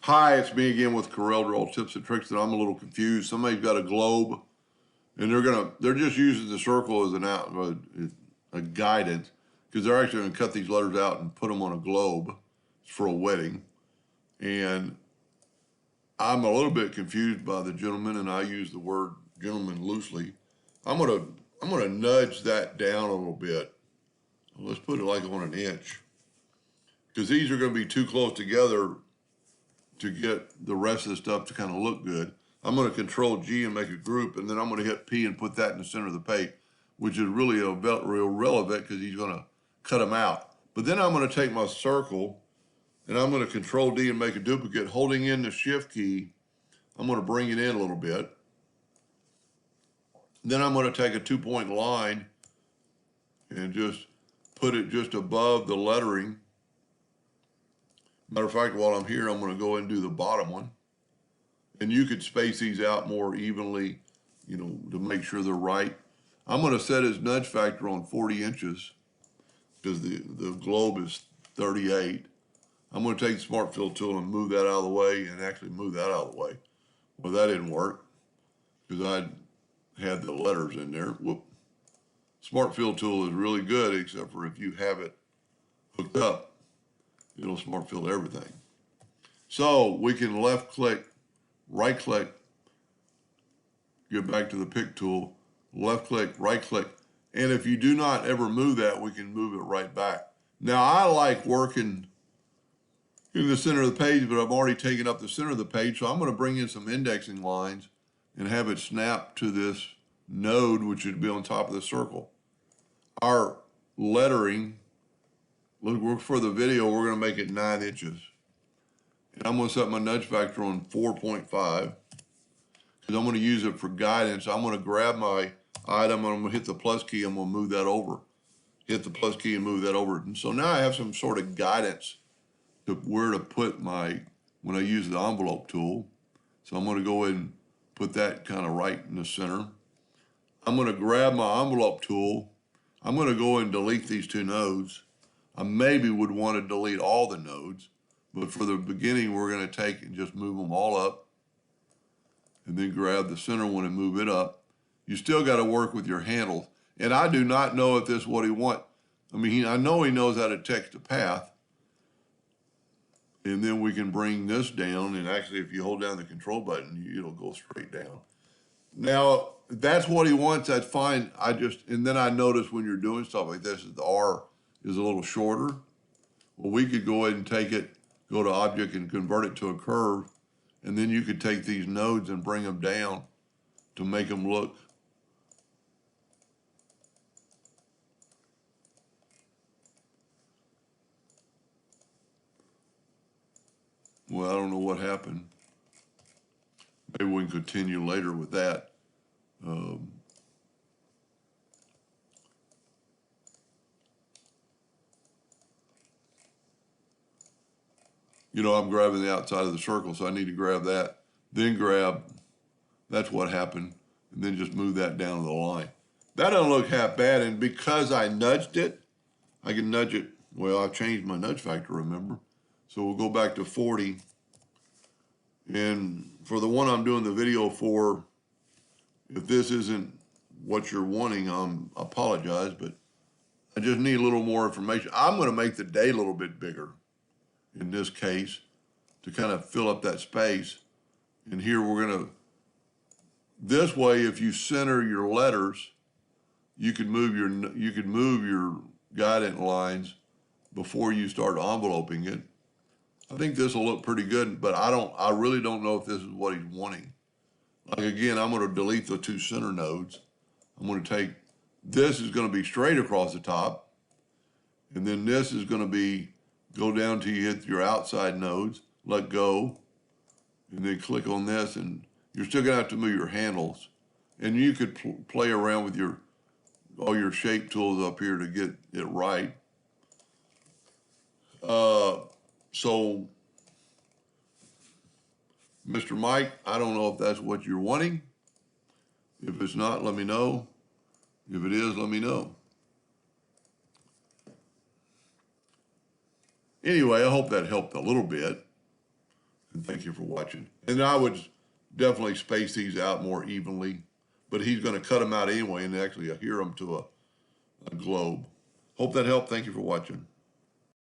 Hi, it's me again with Corel Draw Tips and Tricks, and I'm a little confused. Somebody's got a globe, and they're just using the circle as a guidance, because they're actually gonna cut these letters out and put them on a globe for a wedding. And I'm a little bit confused by the gentleman, and I use the word gentleman loosely. I'm gonna nudge that down a little bit. Let's put it like on an inch, because these are gonna be too close together to get the rest of the stuff to kind of look good. I'm going to control G and make a group, and then I'm going to hit P and put that in the center of the page, which is really real relevant because he's going to cut them out. But then I'm going to take my circle, and I'm going to control D and make a duplicate, holding in the shift key. I'm going to bring it in a little bit. Then I'm going to take a 2-point line and just put it just above the lettering. Matter of fact, while I'm here, I'm going to go and do the bottom one. And you could space these out more evenly, to make sure they're right. I'm going to set his nudge factor on 40 inches because the globe is 38. I'm going to take the Smart Fill tool and move that out of the way and actually move that out of the way. Well, that didn't work because I had the letters in there. Whoop. Smart Fill tool is really good, except for if you have it hooked up, it'll Smart Fill everything. So we can left click, right click, get back to the pick tool, left click, right click. And if you do not ever move that, we can move it right back. Now I like working in the center of the page, but I've already taken up the center of the page. So I'm going to bring in some indexing lines and have it snap to this node, which would be on top of the circle. Our lettering, look, for the video, we're going to make it 9 inches. And I'm going to set my nudge factor on 4.5 because I'm going to use it for guidance. I'm going to grab my item and I'm going to hit the plus key. I'm going to move that over. Hit the plus key and move that over. And so now I have some sort of guidance to where to put when I use the envelope tool. So I'm going to go ahead and put that kind of right in the center. I'm going to grab my envelope tool. I'm going to go and delete these 2 nodes. I maybe would want to delete all the nodes. But for the beginning, we're going to take and just move them all up and then grab the center one and move it up. You still got to work with your handles. And I do not know if this is what he wants. I mean, I know he knows how to text a path. And then we can bring this down. And actually, if you hold down the control button, it'll go straight down. Now, if that's what he wants, that's fine. And then I notice when you're doing stuff like this, the R is a little shorter. Well, we could go ahead and take it, go to object and convert it to a curve. And then you could take these nodes and bring them down to make them look. Well, I don't know what happened. Maybe we can continue later with that. I'm grabbing the outside of the circle, so I need to grab that. Then that's what happened, and then just move that down to the line. That doesn't look half bad, and because I nudged it, I can nudge it. Well, I've changed my nudge factor, remember? So we'll go back to 40. And for the one I'm doing the video for, if this isn't what you're wanting, I apologize, but I just need a little more information. I'm going to make the day a little bit bigger in this case to kind of fill up that space. And here we're going to, this way, if you center your letters, you could move your guidance lines before you start enveloping it. I think this will look pretty good, but I really don't know if this is what he's wanting. Like again, I'm going to delete the 2 center nodes. I'm going to take, this is going to be straight across the top. And then this is going to go down till you hit your outside nodes, let go, and then click on this, and you're still going to have to move your handles. And you could play around with all your shape tools up here to get it right. So, Mr. Mike, I don't know if that's what you're wanting. If it's not, let me know. If it is, let me know. Anyway, I hope that helped a little bit. And thank you for watching. And I would definitely space these out more evenly, but he's going to cut them out anyway and actually adhere them to a globe. Hope that helped. Thank you for watching.